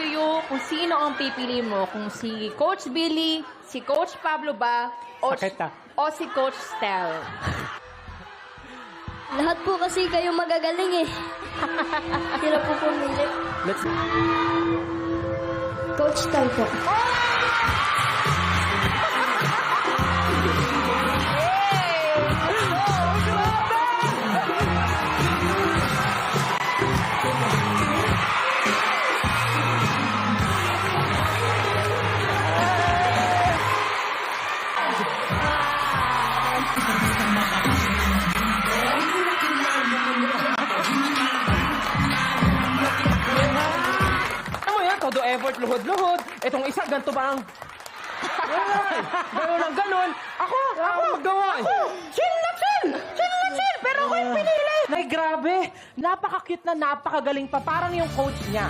to you kung sino ang pipili mo. Kung si Coach Billy, si Coach Pablo ba, o, Sakit, ah. o si Coach Stel. Lahat po kasi kayo magagaling eh. Hirap po pumili. Let's... Coach Tal po. Ano yan? Todo effort, luhod-luhod. Itong isa, ganito ba ang... Gano'n ang gano'n. Ako! Magawa eh. Chill na chill! Chill na chill! Pero ako yung pinili. Ay, grabe. Napaka-cute na napakagaling pa. Parang yung coach niya.